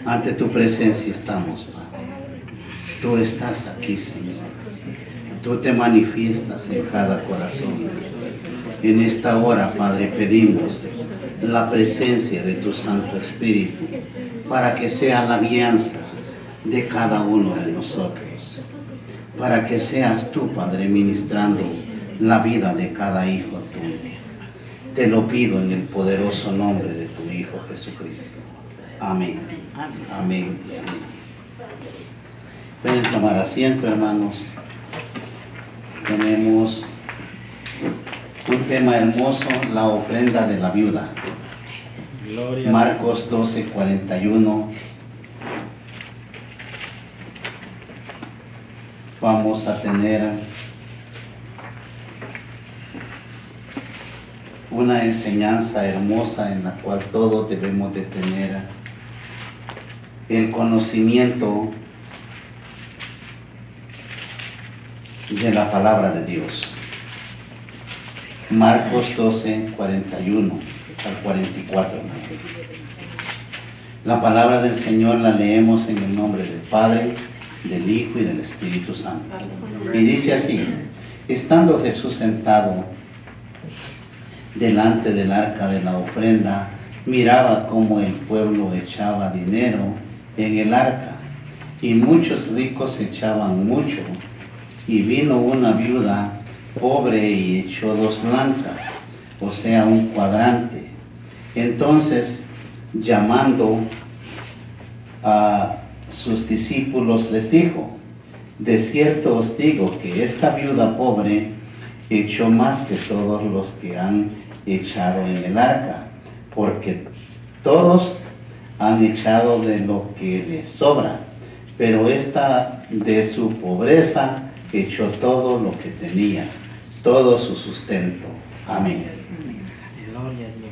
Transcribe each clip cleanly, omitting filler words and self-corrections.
Ante tu presencia estamos, Padre. Tú estás aquí, Señor. Tú te manifiestas en cada corazón. En esta hora, Padre, pedimos la presencia de tu Santo Espíritu para que sea la guianza de cada uno de nosotros. Para que seas tú, Padre, ministrando la vida de cada hijo tuyo. Te lo pido en el poderoso nombre de tu Hijo Jesucristo. Amén. Amén. Pueden tomar asiento, hermanos. Tenemos un tema hermoso, la ofrenda de la viuda. Marcos 12:41. Vamos a tener una enseñanza hermosa en la cual todos debemos de tener el conocimiento de la palabra de Dios. Marcos 12:41 al 44. La palabra del Señor la leemos en el nombre del Padre, del Hijo y del Espíritu Santo. Y dice así: estando Jesús sentado delante del arca de la ofrenda, miraba cómo el pueblo echaba dinero en el arca, y muchos ricos echaban mucho. Y vino una viuda pobre y echó 2 blancas, o sea, un cuadrante. Entonces, llamando a sus discípulos, les dijo: de cierto os digo que esta viuda pobre echó más que todos los que han echado en el arca, porque todos han echado de lo que les sobra, pero esta de su pobreza echó todo lo que tenía, todo su sustento. Amén. Gloria a Dios.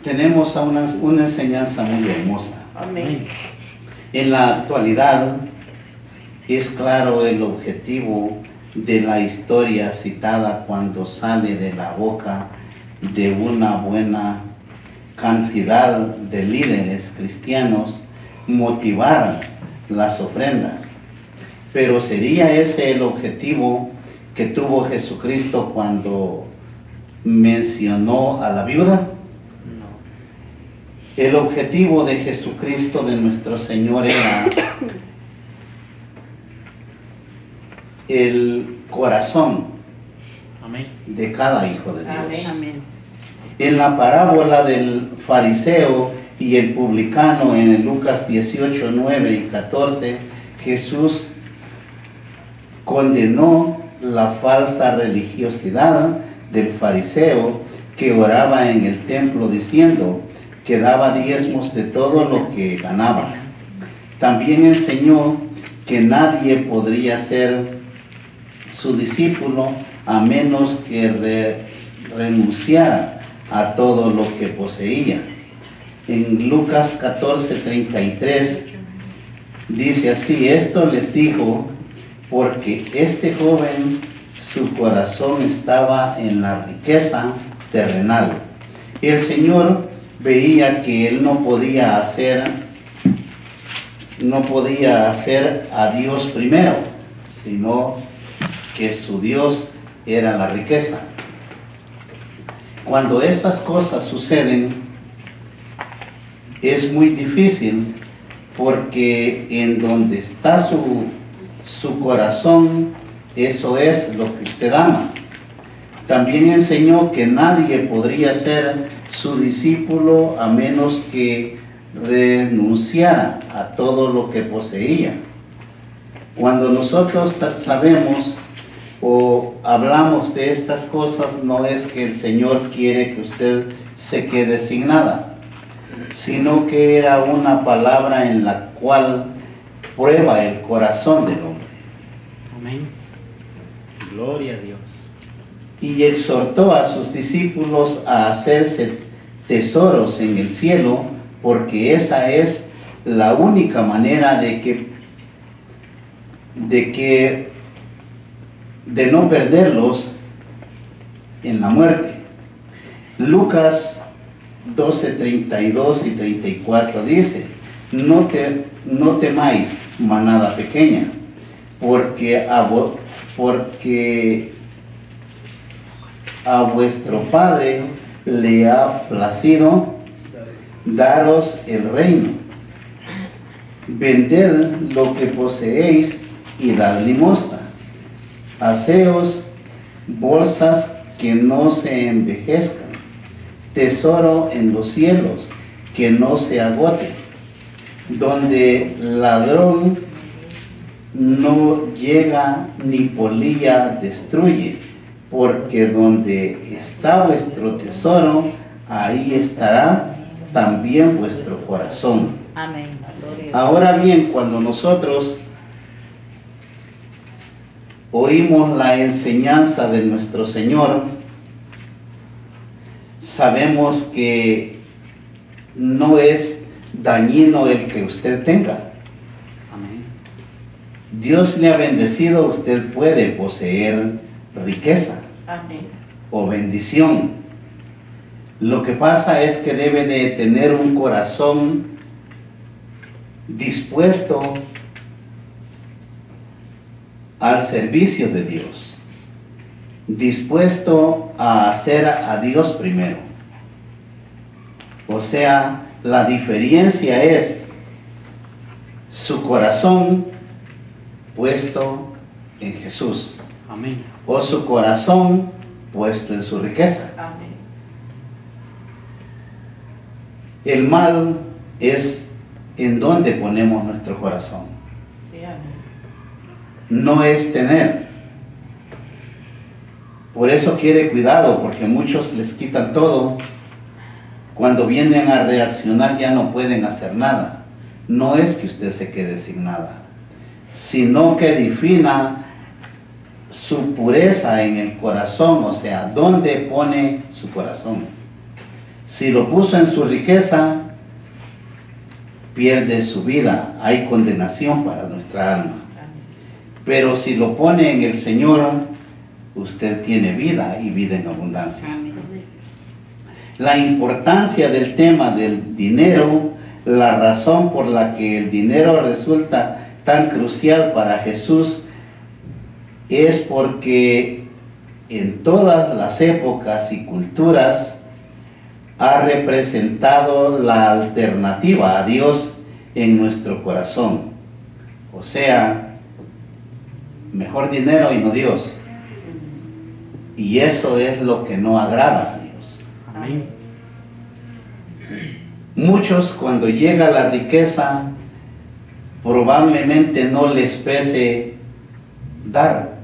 Tenemos una enseñanza muy hermosa. Amén. En la actualidad es claro el objetivo de la historia citada cuando sale de la boca de una buena cantidad de líderes cristianos motivar las ofrendas. Pero ¿sería ese el objetivo que tuvo Jesucristo cuando mencionó a la viuda? El objetivo de Jesucristo, de nuestro Señor, era el corazón de cada hijo de Dios. Amén. En la parábola del fariseo y el publicano, en Lucas 18, 9 y 14, Jesús condenó la falsa religiosidad del fariseo que oraba en el templo diciendo que daba diezmos de todo lo que ganaba. También enseñó que nadie podría ser su discípulo a menos que renunciara a todo lo que poseía. En Lucas 14:33 dice así: esto les dijo porque este joven, su corazón estaba en la riqueza terrenal. El Señor veía que él no podía hacer a Dios primero, sino que su Dios era la riqueza. Cuando estas cosas suceden, es muy difícil, porque en donde está su corazón, eso es lo que usted ama. También enseñó que nadie podría ser su discípulo a menos que renunciara a todo lo que poseía. Cuando nosotros sabemos o hablamos de estas cosas, no es que el Señor quiere que usted se quede sin nada, sino que era una palabra en la cual prueba el corazón del hombre. Amén. Gloria a Dios. Y exhortó a sus discípulos a hacerse tesoros en el cielo, porque esa es la única manera de no perderlos en la muerte. Lucas 12:32 y 34 dice: no temáis, manada pequeña, porque a vuestro Padre le ha placido daros el reino. Vended lo que poseéis y dad limosna. Haceos bolsas que no se envejezcan, tesoro en los cielos que no se agote, donde ladrón no llega ni polilla destruye, porque donde está vuestro tesoro, ahí estará también vuestro corazón. Amén. Ahora bien, cuando nosotros oímos la enseñanza de nuestro Señor, sabemos que no es dañino el que usted tenga. Amén. Dios le ha bendecido, usted puede poseer riqueza Amén. o bendición. Lo que pasa es que debe de tener un corazón dispuesto al servicio de Dios, dispuesto a hacer a Dios primero. O sea, la diferencia es su corazón puesto en Jesús, Amén. o su corazón puesto en su riqueza. Amén. El mal es en donde ponemos nuestro corazón. Sí, amén. No es tener. Por eso quiere cuidado, porque muchos les quitan todo. Cuando vienen a reaccionar ya no pueden hacer nada. No es que usted se quede sin nada, sino que defina su pureza en el corazón, o sea, ¿dónde pone su corazón? Si lo puso en su riqueza, pierde su vida, hay condenación para nuestra alma. Pero si lo pone en el Señor, usted tiene vida y vida en abundancia. Amén. La importancia del tema del dinero, la razón por la que el dinero resulta tan crucial para Jesús, es porque en todas las épocas y culturas ha representado la alternativa a Dios en nuestro corazón. O sea, mejor dinero y no Dios. Y eso es lo que no agrada a Dios. Amén. Muchos, cuando llega la riqueza, probablemente no les pese dar,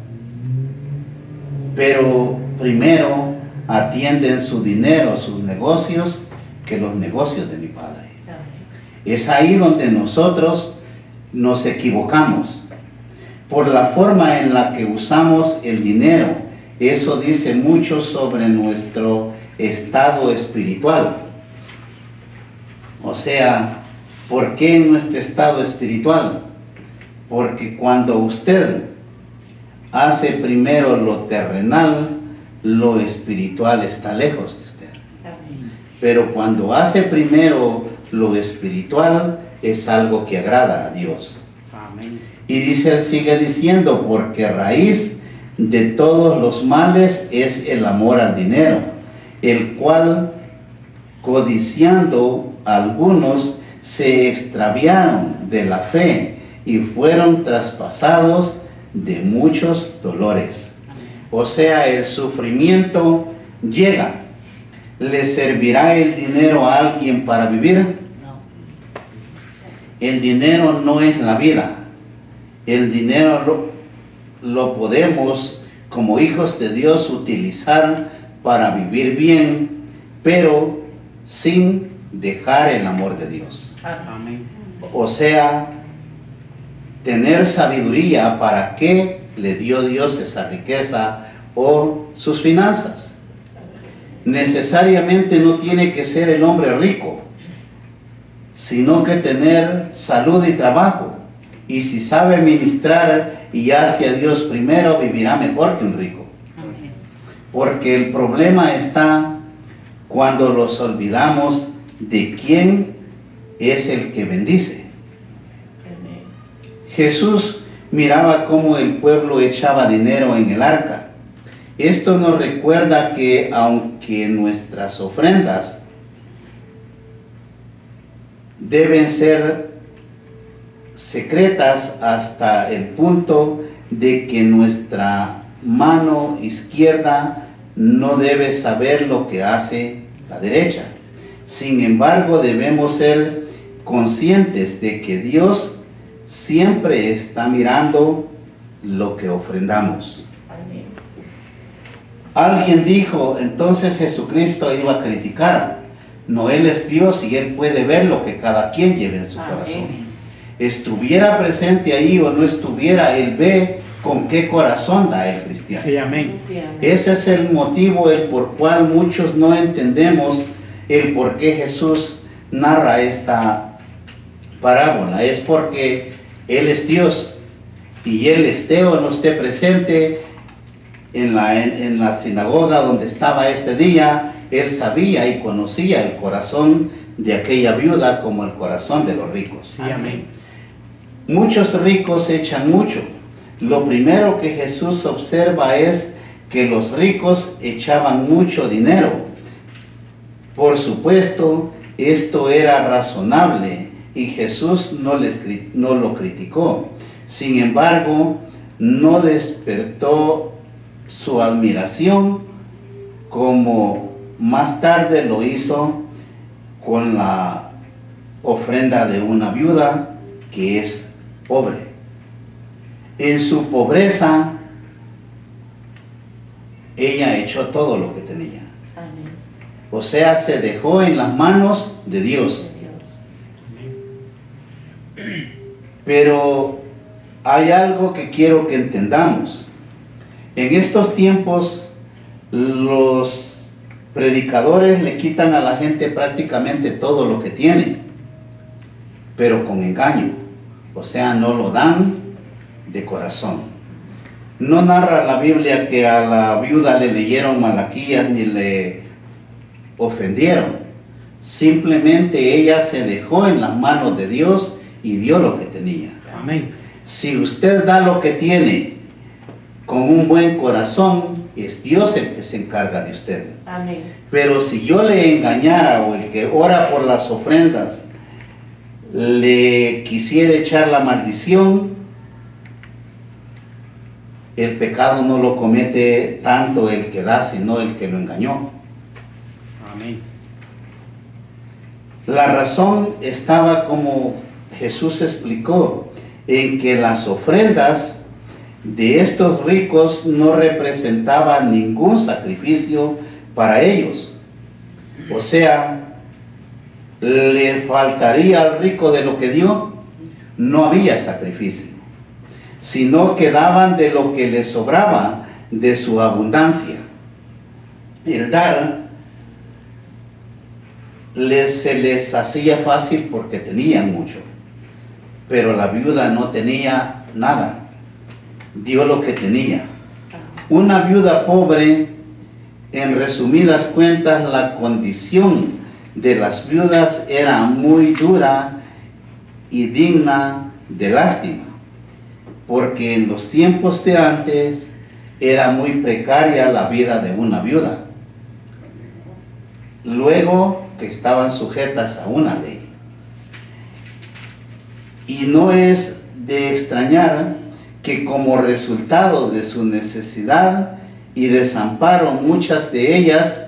pero primero atienden su dinero, sus negocios, que los negocios de mi Padre. Es ahí donde nosotros nos equivocamos, por la forma en la que usamos el dinero. Eso dice mucho sobre nuestro estado espiritual. O sea, ¿por qué en nuestro estado espiritual? Porque cuando usted hace primero lo terrenal, lo espiritual está lejos de usted. Amén. Pero cuando hace primero lo espiritual, es algo que agrada a Dios. Amén. Y dice, sigue diciendo, porque raíz de todos los males es el amor al dinero, el cual, codiciando algunos, se extraviaron de la fe y fueron traspasados de muchos dolores. O sea, el sufrimiento llega. ¿Le servirá el dinero a alguien para vivir? No. El dinero no es la vida. El dinero lo podemos, como hijos de Dios, utilizar para vivir bien, pero sin dejar el amor de Dios. Amén. O sea, tener sabiduría para qué le dio Dios esa riqueza o sus finanzas. Necesariamente no tiene que ser el hombre rico, sino que tener salud y trabajo. Y si sabe ministrar y hace a Dios primero, vivirá mejor que un rico. Amén. Porque el problema está cuando los olvidamos de quién es el que bendice. Jesús miraba cómo el pueblo echaba dinero en el arca. Esto nos recuerda que aunque nuestras ofrendas deben ser secretas hasta el punto de que nuestra mano izquierda no debe saber lo que hace la derecha. Sin embargo, debemos ser conscientes de que Dios siempre está mirando lo que ofrendamos. Amén. Alguien dijo, entonces Jesucristo iba a criticar. No, Él es Dios y Él puede ver lo que cada quien lleva en su corazón. Estuviera presente ahí o no estuviera, Él ve con qué corazón da el cristiano. Sí, amén. Sí, amén. Ese es el motivo el por cual muchos no entendemos el por qué Jesús narra esta parábola. Es porque Él es Dios y Él esté o no esté presente en la sinagoga donde estaba ese día. Él sabía y conocía el corazón de aquella viuda como el corazón de los ricos. Sí, amén. Muchos ricos echan mucho. Lo primero que Jesús observa es que los ricos echaban mucho dinero. Por supuesto, esto era razonable y Jesús no lo criticó. Sin embargo, no despertó su admiración como más tarde lo hizo con la ofrenda de una viuda que es pobre. En su pobreza, ella echó todo lo que tenía. Amén. O sea, se dejó en las manos de Dios. Pero hay algo que quiero que entendamos. En estos tiempos, los predicadores le quitan a la gente prácticamente todo lo que tiene, pero con engaño. O sea, no lo dan de corazón. No narra la Biblia que a la viuda le leyeron Malaquías ni le ofendieron. Simplemente ella se dejó en las manos de Dios y dio lo que tenía. Amén. Si usted da lo que tiene con un buen corazón, es Dios el que se encarga de usted. Amén. Pero si yo le engañara o el que ora por las ofrendas le quisiera echar la maldición, el pecado no lo comete tanto el que da, sino el que lo engañó. Amén. La razón estaba como Jesús explicó, en que las ofrendas de estos ricos no representaban ningún sacrificio para ellos. O sea, ¿le faltaría al rico de lo que dio? No había sacrificio, sino que daban de lo que les sobraba de su abundancia. El dar se les hacía fácil porque tenían mucho, pero la viuda no tenía nada, dio lo que tenía. Una viuda pobre, en resumidas cuentas, la condición de las viudas era muy dura y digna de lástima, porque en los tiempos de antes era muy precaria la vida de una viuda. Luego que estaban sujetas a una ley. Y no es de extrañar que como resultado de su necesidad y desamparo, muchas de ellas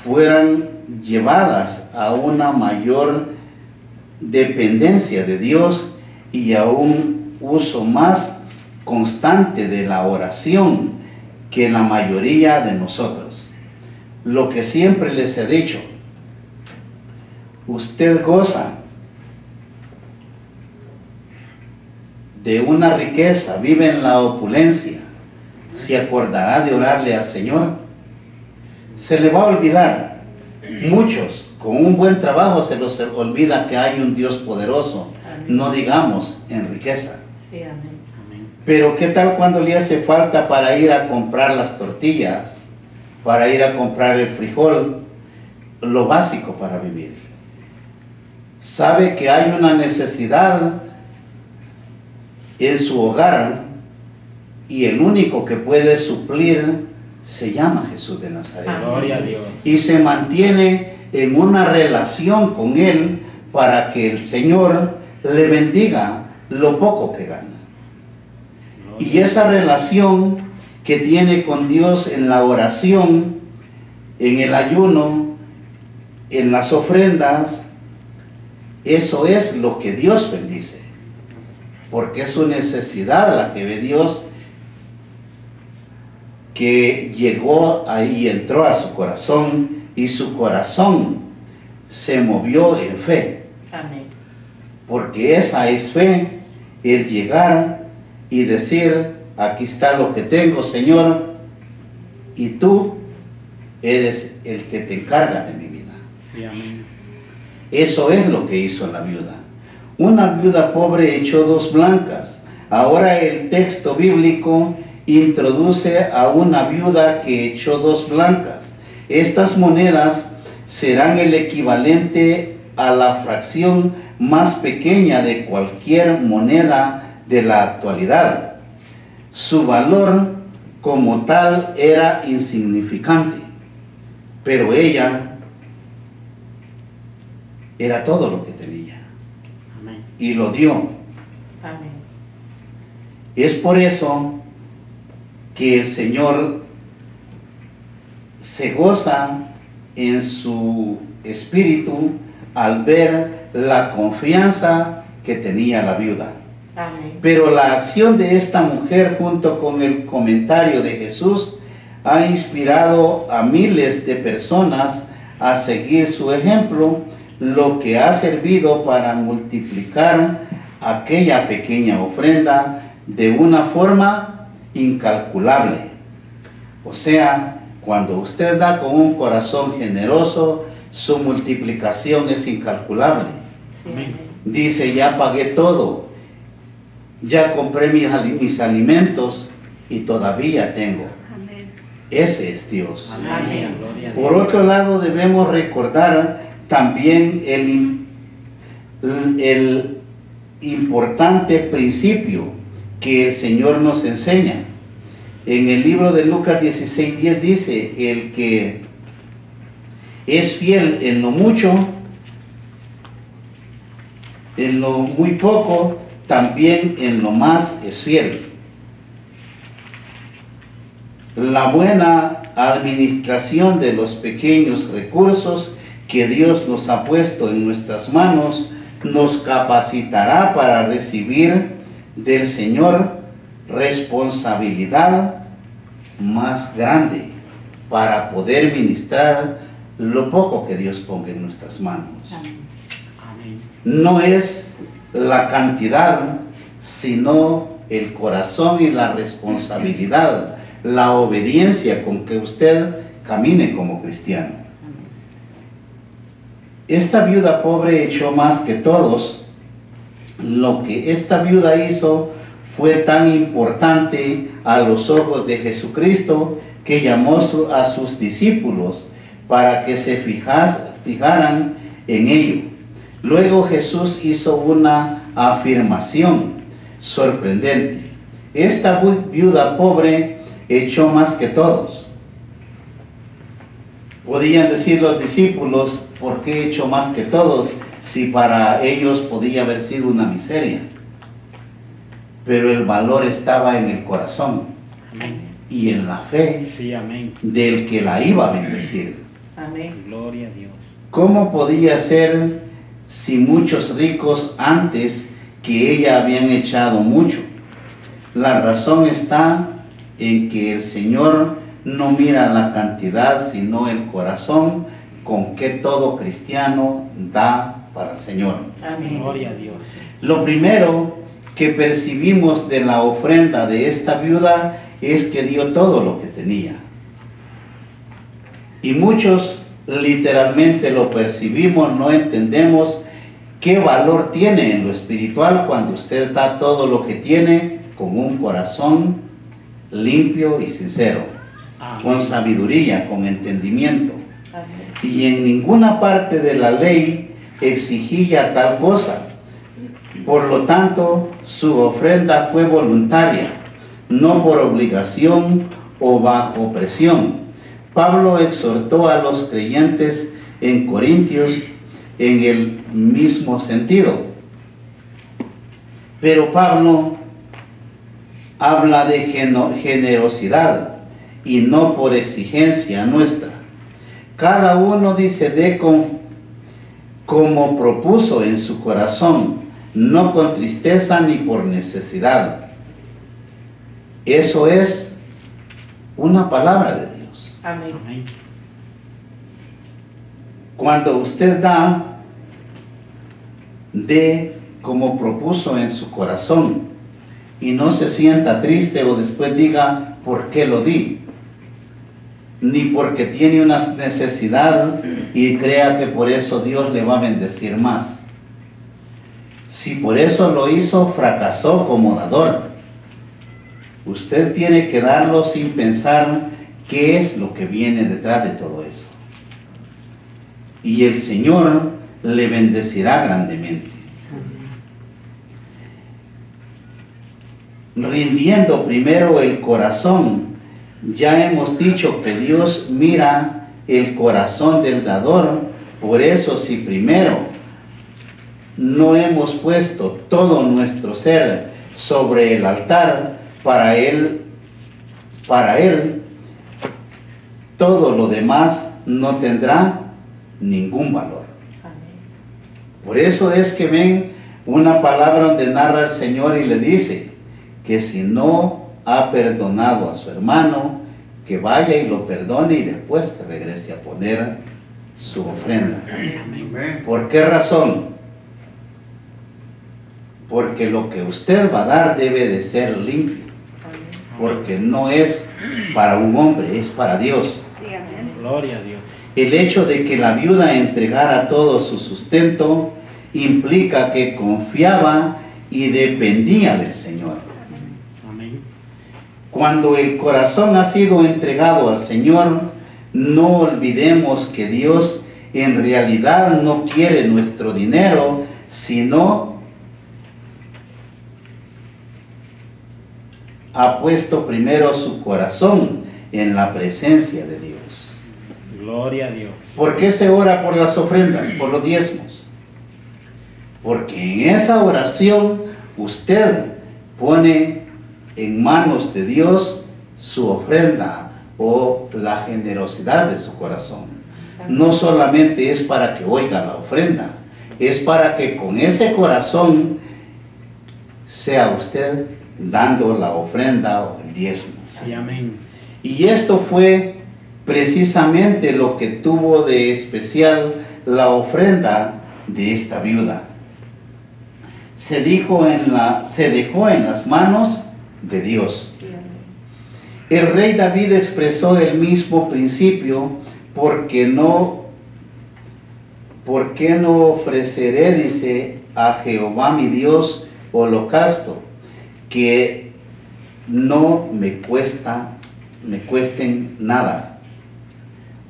fueran llevadas a una mayor dependencia de Dios y a un uso más constante de la oración que la mayoría de nosotros. Lo que siempre les he dicho, usted goza de una riqueza, vive en la opulencia, se acordará de orarle al Señor. Se le va a olvidar. Muchos, con un buen trabajo, se les olvida que hay un Dios poderoso, no digamos en riqueza. Sí, amén. Amén. Pero ¿qué tal cuando le hace falta para ir a comprar las tortillas, para ir a comprar el frijol, lo básico para vivir? Sabe que hay una necesidad en su hogar, y el único que puede suplir se llama Jesús de Nazaret. Gloria a Dios. Y se mantiene en una relación con Él para que el Señor le bendiga lo poco que gana. Y esa relación que tiene con Dios en la oración, en el ayuno, en las ofrendas, eso es lo que Dios bendice, porque es su necesidad la que ve Dios, que llegó ahí, entró a su corazón, y su corazón se movió en fe. Amén. Porque esa es fe, el llegar y decir, aquí está lo que tengo, Señor, y tú eres el que te encarga de mi vida. Sí, amén. Eso es lo que hizo la viuda. Una viuda pobre echó 2 blancas. Ahora el texto bíblico introduce a una viuda que echó 2 blancas. Estas monedas serán el equivalente a la fracción más pequeña de cualquier moneda de la actualidad. Su valor como tal era insignificante, pero ella era todo lo que tenía. Amén. Y lo dio. Amén. Es por eso que el Señor se goza en su espíritu al ver la confianza que tenía la viuda. Amén. Pero la acción de esta mujer junto con el comentario de Jesús ha inspirado a miles de personas a seguir su ejemplo, lo que ha servido para multiplicar aquella pequeña ofrenda de una forma incalculable. O sea, cuando usted da con un corazón generoso, su multiplicación es incalculable. Sí, Amén. amén. Dice, ya pagué todo, ya compré mis alimentos y todavía tengo. Amén. Ese es Dios. Amén. Gloria a Dios. Por otro lado, debemos recordar también el importante principio que el Señor nos enseña. En el libro de Lucas 16:10 dice, el que es fiel en lo mucho, en lo muy poco, también en lo más es fiel. La buena administración de los pequeños recursos que Dios nos ha puesto en nuestras manos nos capacitará para recibir del Señor responsabilidad más grande para poder ministrar lo poco que Dios ponga en nuestras manos. Amén. Amén. No es la cantidad, sino el corazón y la responsabilidad, la obediencia con que usted camine como cristiano. Esta viuda pobre echó más que todos. Lo que esta viuda hizo fue tan importante a los ojos de Jesucristo que llamó a sus discípulos para que se fijaran en ello. Luego Jesús hizo una afirmación sorprendente. Esta viuda pobre echó más que todos. Podían decir los discípulos, ¿por qué echó más que todos? Si para ellos podía haber sido una miseria. Pero el valor estaba en el corazón Amén. y en la fe Sí, amén. del que la iba a bendecir. Amén. Gloria a Dios. ¿Cómo podía ser si muchos ricos antes que ella habían echado mucho? La razón está en que el Señor no mira la cantidad, sino el corazón con que todo cristiano da para el Señor. Amén. Gloria a Dios. Lo primero que percibimos de la ofrenda de esta viuda es que dio todo lo que tenía. Y muchos literalmente lo percibimos, no entendemos qué valor tiene en lo espiritual cuando usted da todo lo que tiene con un corazón limpio y sincero, con Amén. sabiduría, con entendimiento. Amén. Y en ninguna parte de la ley exigía tal cosa. Por lo tanto, su ofrenda fue voluntaria, no por obligación o bajo presión. Pablo exhortó a los creyentes en Corintios en el mismo sentido. Pero Pablo habla de generosidad y no por exigencia nuestra. Cada uno dice de como propuso en su corazón, no con tristeza ni por necesidad. Eso es una palabra de Dios. Amén. Amén. Cuando usted da, dé como propuso en su corazón y no se sienta triste o después diga ¿por qué lo di? Ni porque tiene una necesidad y crea que por eso Dios le va a bendecir más. Si por eso lo hizo, fracasó como dador. Usted tiene que darlo sin pensar qué es lo que viene detrás de todo eso. Y el Señor le bendecirá grandemente. Rindiendo primero el corazón. Ya hemos dicho que Dios mira el corazón del dador. Por eso, si primero no hemos puesto todo nuestro ser sobre el altar, para Él, todo lo demás no tendrá ningún valor. Amén. Por eso es que ven una palabra donde narra el Señor y le dice que si no ha perdonado a su hermano, que vaya y lo perdone y después que regrese a poner su ofrenda. Amén. ¿Por qué razón? Porque lo que usted va a dar debe de ser limpio, porque no es para un hombre, es para Dios. Sí, amén. Gloria a Dios. El hecho de que la viuda entregara todo su sustento implica que confiaba y dependía del Señor. Amén. Cuando el corazón ha sido entregado al Señor, no olvidemos que Dios en realidad no quiere nuestro dinero, sino ha puesto primero su corazón en la presencia de Dios. Gloria a Dios. ¿Por qué se ora por las ofrendas, por los diezmos? Porque en esa oración usted pone en manos de Dios su ofrenda o la generosidad de su corazón. No solamente es para que oiga la ofrenda, es para que con ese corazón sea usted dando la ofrenda o el diezmo. Sí, amén. Y esto fue precisamente lo que tuvo de especial la ofrenda de esta viuda. Se dejó en las manos de Dios. Sí, amén. El rey David expresó el mismo principio: ¿por qué no ofreceré, dice, a Jehová mi Dios holocausto, que no me cuesten nada?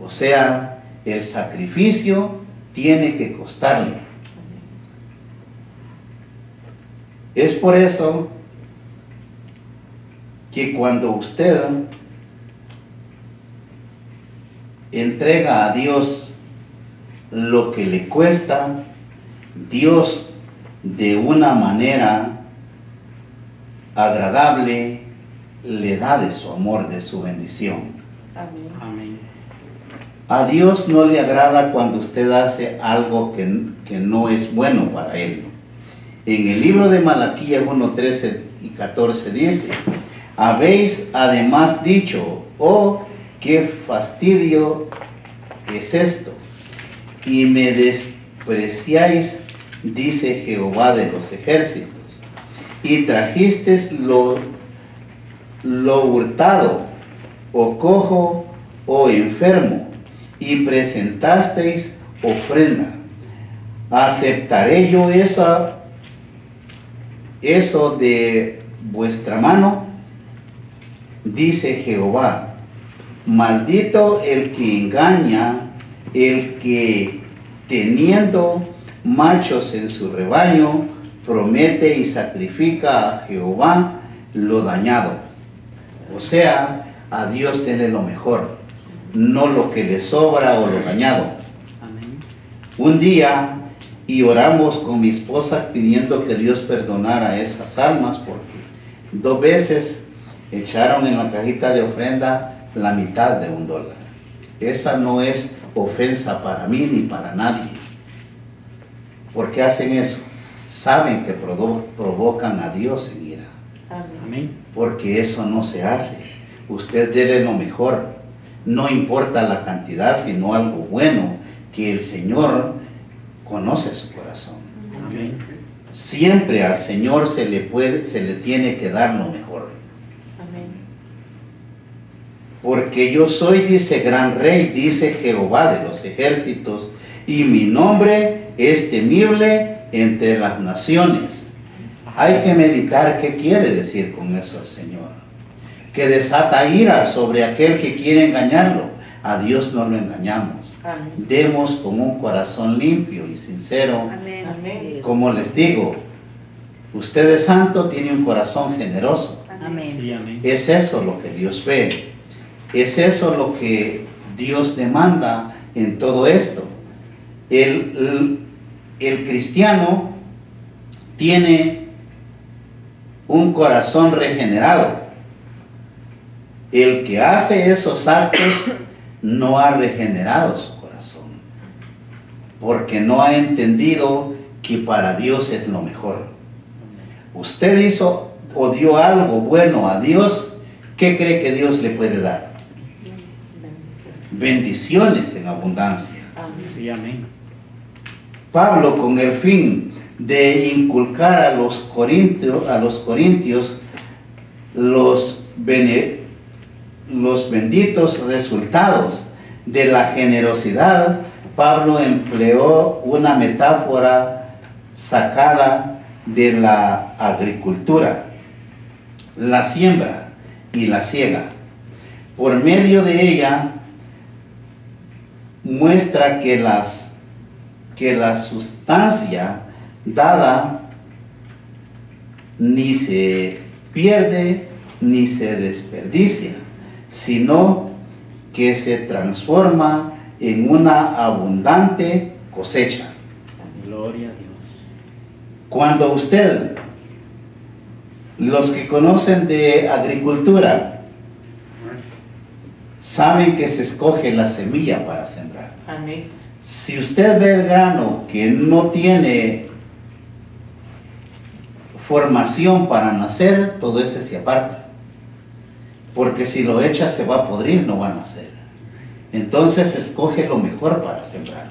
O sea, el sacrificio tiene que costarle. Es por eso que cuando usted entrega a Dios lo que le cuesta, Dios de una manera agradable le da de su amor, de su bendición. Amén. Amén. A Dios no le agrada cuando usted hace algo que no es bueno para Él. En el libro de Malaquías 1:13 y 14 dice: habéis además dicho, oh, qué fastidio es esto, y me despreciáis, dice Jehová de los ejércitos, y trajisteis lo hurtado, o cojo, o enfermo, y presentasteis ofrenda. ¿Aceptaré yo eso de vuestra mano? Dice Jehová. Maldito el que engaña, el que teniendo machos en su rebaño, promete y sacrifica a Jehová lo dañado. O sea, a Dios tiene lo mejor, no lo que le sobra o lo dañado. Amén. Un día, y oramos con mi esposa pidiendo que Dios perdonara esas almas, porque 2 veces echaron en la cajita de ofrenda la mitad de $1. Esa no es ofensa para mí ni para nadie. ¿Por qué hacen eso? Saben que provocan a Dios en ira. Amén. Porque eso no se hace. Usted dele lo mejor. No importa la cantidad, sino algo bueno, que el Señor conoce su corazón. Amén. Siempre al Señor se le tiene que dar lo mejor. Amén. Porque yo soy, dice gran rey, dice Jehová de los ejércitos, y mi nombre es temible entre las naciones. Hay que meditar qué quiere decir con eso el Señor. Que desata ira sobre aquel que quiere engañarlo. A Dios no lo engañamos. Amén. Demos con un corazón limpio y sincero. Amén. Amén. Como les digo, usted es santo, tiene un corazón generoso. Amén. Sí, amén. Es eso lo que Dios ve. Es eso lo que Dios demanda en todo esto. El cristiano tiene un corazón regenerado. El que hace esos actos no ha regenerado su corazón, porque no ha entendido que para Dios es lo mejor. Usted hizo o dio algo bueno a Dios, ¿qué cree que Dios le puede dar? Bendiciones en abundancia. Sí, amén. Pablo, con el fin de inculcar a los corintios los benditos resultados de la generosidad, Pablo empleó una metáfora sacada de la agricultura, la siembra y la siega. Por medio de ella muestra que la sustancia dada ni se pierde ni se desperdicia, sino que se transforma en una abundante cosecha. Gloria a Dios. Cuando usted, los que conocen de agricultura, saben que se escoge la semilla para sembrar. Amén. Si usted ve el grano que no tiene formación para nacer, todo ese se aparta. Porque si lo echa se va a podrir, no va a nacer. Entonces escoge lo mejor para sembrar.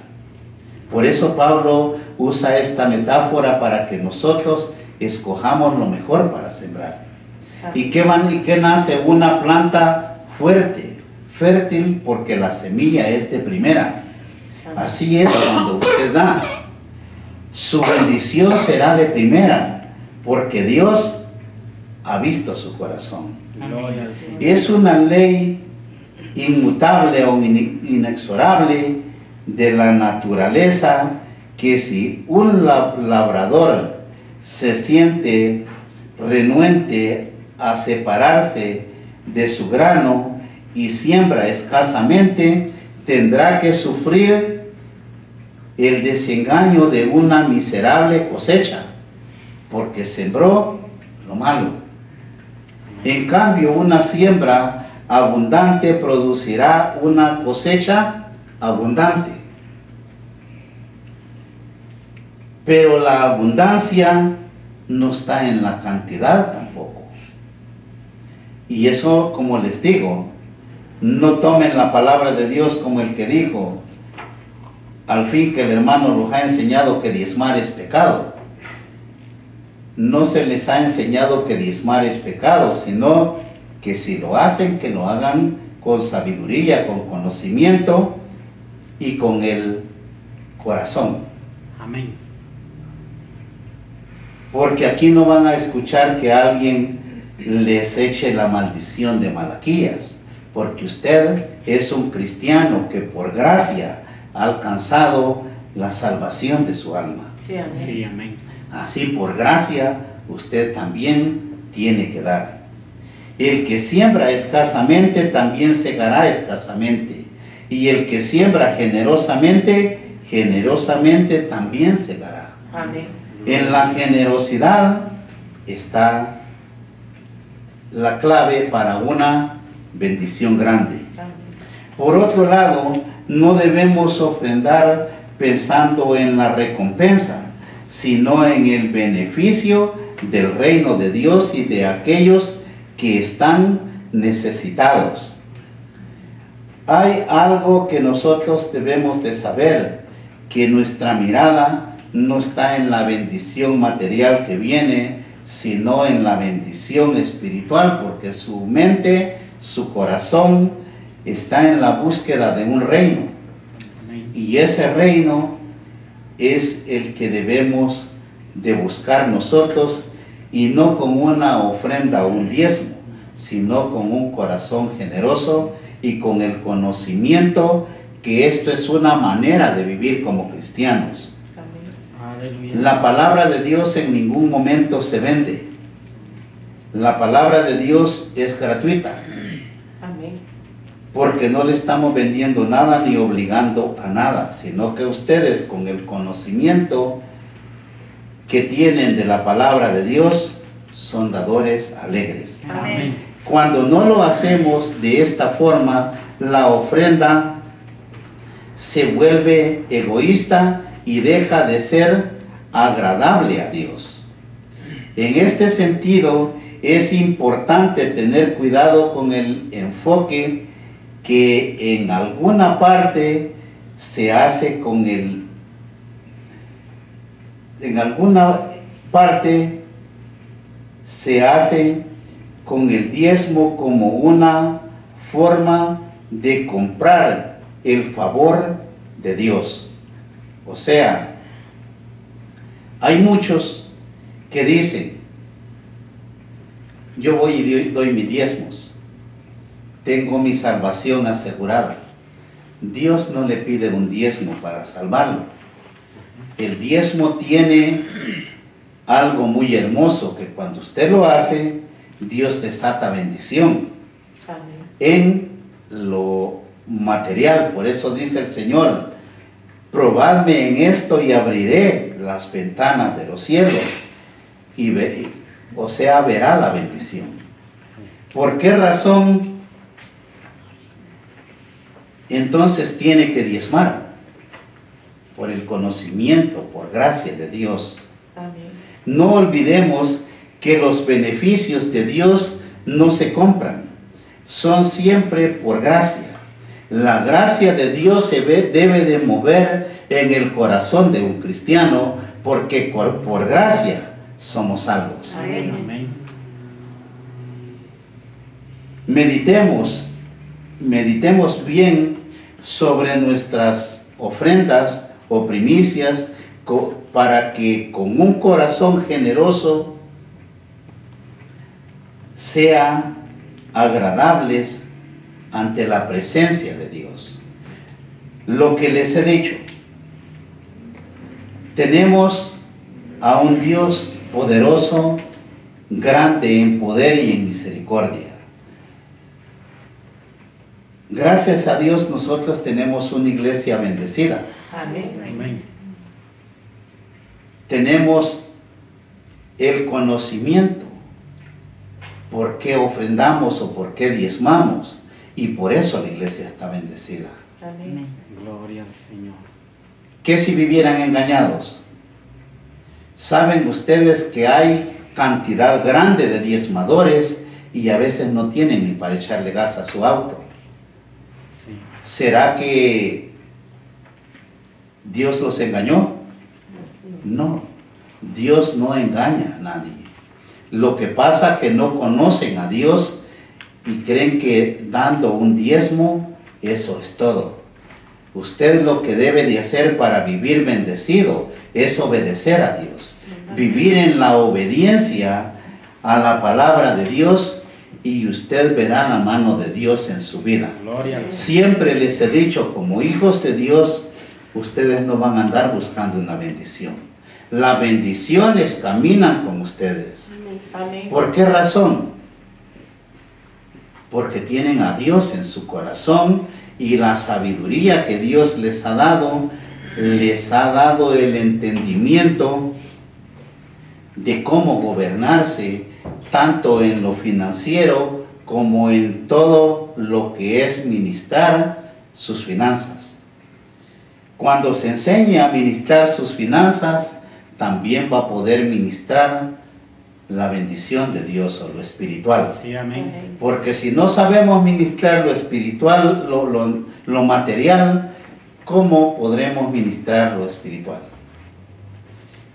Por eso Pablo usa esta metáfora para que nosotros escojamos lo mejor para sembrar. ¿Y qué nace? Una planta fuerte, fértil, porque la semilla es de primera. Así es cuando usted da. Su bendición será de primera, porque Dios ha visto su corazón. Gloria al Señor. Es una ley inmutable o inexorable de la naturaleza, que si un labrador se siente renuente a separarse de su grano y siembra escasamente, tendrá que sufrir el desengaño de una miserable cosecha, porque sembró lo malo. En cambio, una siembra abundante producirá una cosecha abundante. Pero la abundancia no está en la cantidad tampoco. Y eso, como les digo, no tomen la palabra de Dios como el que dijo, al fin que el hermano los ha enseñado que diezmar es pecado. No se les ha enseñado que diezmar es pecado, sino que si lo hacen, que lo hagan con sabiduría, con conocimiento y con el corazón. Amén. Porque aquí no van a escuchar que alguien les eche la maldición de Malaquías, porque usted es un cristiano que por gracia ha alcanzado la salvación de su alma. Sí, amén. Sí, amén. Así por gracia usted también tiene que dar. El que siembra escasamente también segará escasamente. Y el que siembra generosamente, generosamente también segará. Amén. En la generosidad está la clave para una bendición grande. Amén. Por otro lado, no debemos ofrendar pensando en la recompensa, sino en el beneficio del reino de Dios y de aquellos que están necesitados. Hay algo que nosotros debemos de saber, que nuestra mirada no está en la bendición material que viene, sino en la bendición espiritual, porque su mente, su corazón está en la búsqueda de un reino. Y ese reino es el que debemos de buscar nosotros, y no con una ofrenda o un diezmo, sino con un corazón generoso y con el conocimiento que esto es una manera de vivir como cristianos. Amén. Aleluya. La palabra de Dios en ningún momento se vende. La palabra de Dios es gratuita, Amén. porque no le estamos vendiendo nada ni obligando a nada, sino que ustedes, con el conocimiento que tienen de la palabra de Dios, son dadores alegres. Amén. Cuando no lo hacemos de esta forma, la ofrenda se vuelve egoísta y deja de ser agradable a Dios. En este sentido, es importante tener cuidado con el enfoque que en alguna parte se hace con el... En alguna parte se hace con el diezmo como una forma de comprar el favor de Dios. O sea, hay muchos que dicen, yo voy y doy mis diezmos, tengo mi salvación asegurada. Dios no le pide un diezmo para salvarlo. El diezmo tiene algo muy hermoso, que cuando usted lo hace, Dios desata bendición Amén. en lo material. Por eso dice el Señor, probadme en esto y abriré las ventanas de los cielos, y verá la bendición. ¿Por qué razón entonces tiene que diezmar? Por el conocimiento, por gracia de Dios. Amén. No olvidemos que los beneficios de Dios no se compran, son siempre por gracia. La gracia de Dios debe de mover en el corazón de un cristiano, porque por gracia somos salvos. Amén. Amén. Meditemos bien sobre nuestras ofrendas o primicias, para que con un corazón generoso sean agradables ante la presencia de Dios. Lo que les he dicho, tenemos a un Dios poderoso, grande en poder y en misericordia. Gracias a Dios nosotros tenemos una iglesia bendecida. Amén. Amén. Tenemos el conocimiento por qué ofrendamos o por qué diezmamos, y por eso la iglesia está bendecida. Amén. Gloria al Señor. ¿Qué si vivieran engañados? Saben ustedes que hay cantidad grande de diezmadores y a veces no tienen ni para echarle gas a su auto. Sí. ¿Será que Dios los engañó? No, Dios no engaña a nadie. Lo que pasa es que no conocen a Dios y creen que dando un diezmo, eso es todo. Usted lo que debe de hacer para vivir bendecido es obedecer a Dios. Vivir en la obediencia a la palabra de Dios, y usted verá la mano de Dios en su vida. Gloria al Señor. Siempre les he dicho, como hijos de Dios, ustedes no van a andar buscando una bendición. Las bendiciones caminan con ustedes. Amén. ¿Por qué razón? Porque tienen a Dios en su corazón y la sabiduría que Dios les ha dado el entendimiento de cómo gobernarse, tanto en lo financiero como en todo lo que es ministrar sus finanzas. Cuando se enseñe a ministrar sus finanzas, también va a poder ministrar la bendición de Dios o lo espiritual. Sí, amén. Porque si no sabemos ministrar lo espiritual, lo material, ¿cómo podremos ministrar lo espiritual?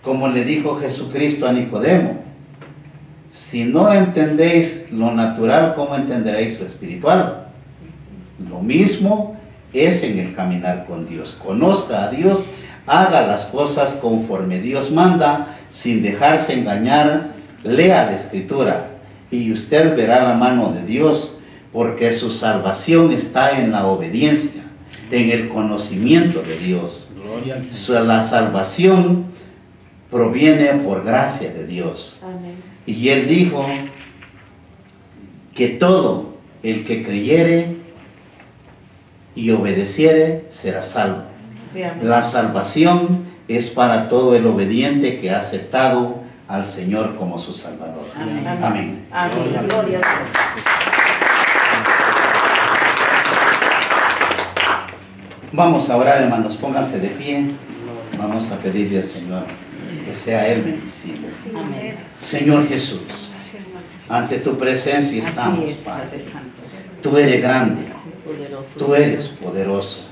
Como le dijo Jesucristo a Nicodemo, si no entendéis lo natural, ¿cómo entenderéis lo espiritual? Lo mismo es en el caminar con Dios. Conozca a Dios, haga las cosas conforme Dios manda, sin dejarse engañar, lea la Escritura y usted verá la mano de Dios, porque su salvación está en la obediencia, en el conocimiento de Dios. Gloria al Señor. La salvación proviene por gracia de Dios. Amén. Y Él dijo que todo el que creyere y obedeciere será salvo. Sí, amén. La salvación es para todo el obediente que ha aceptado al Señor como su Salvador. Amén. Amén. Amén. Gloria a Dios. Vamos a orar, hermanos, pónganse de pie. Vamos a pedirle al Señor que sea Él bendecido. Amén. Señor Jesús, ante tu presencia Así estamos, es, Padre. Padre Santo. Tú eres grande, Poderoso. tú eres poderoso.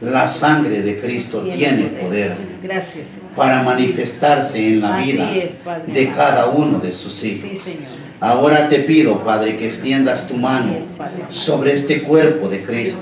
La sangre de Cristo tiene poder Gracias. para manifestarse en la Así vida es, Padre. de cada uno de sus hijos. Sí, Señor. Ahora te pido, Padre, que extiendas tu mano Así es, Padre. sobre este cuerpo de Cristo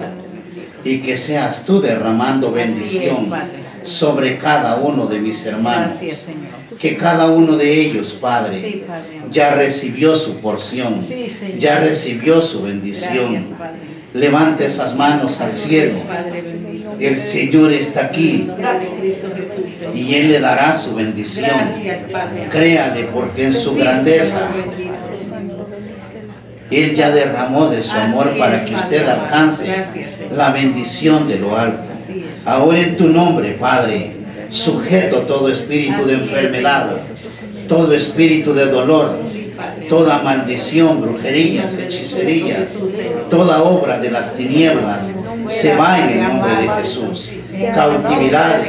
y que seas tú derramando bendición Así es, Padre. sobre cada uno de mis hermanos. Gracias, Señor. Que cada uno de ellos, Sí, Padre, Padre. ya recibió su porción, Sí, Señor. ya recibió su bendición. Gracias, Padre. Levante esas manos al cielo. Padre bendito. El Señor está aquí Gracias, Cristo Jesús, Señor. y Él le dará su bendición. Gracias, Padre. Créale, porque en su Sí, grandeza Señor bendito. Él ya derramó de su amor Así para es, que Padre. usted alcance Gracias, Señor. la bendición de lo alto. Así es. Ahora en tu nombre, Padre, sujeto todo espíritu de enfermedad, todo espíritu de dolor, toda maldición, brujerías, hechicerías, toda obra de las tinieblas, se va en el nombre de Jesús. Cautividades,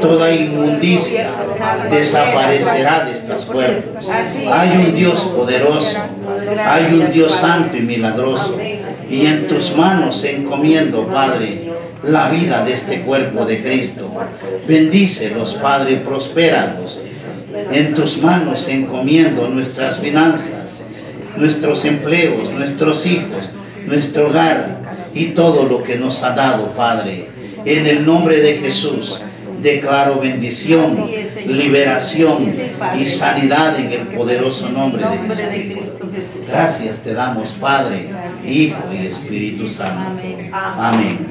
toda inmundicia desaparecerá de estas puertas. Hay un Dios poderoso, hay un Dios santo y milagroso, y en tus manos encomiendo, Padre, la vida de este cuerpo de Cristo. Bendícelos, Padre, prospéralos. En tus manos encomiendo nuestras finanzas, nuestros empleos, nuestros hijos, nuestro hogar y todo lo que nos ha dado, Padre. En el nombre de Jesús declaro bendición, liberación y sanidad en el poderoso nombre de Jesucristo. Gracias te damos, Padre, Hijo y Espíritu Santo. Amén.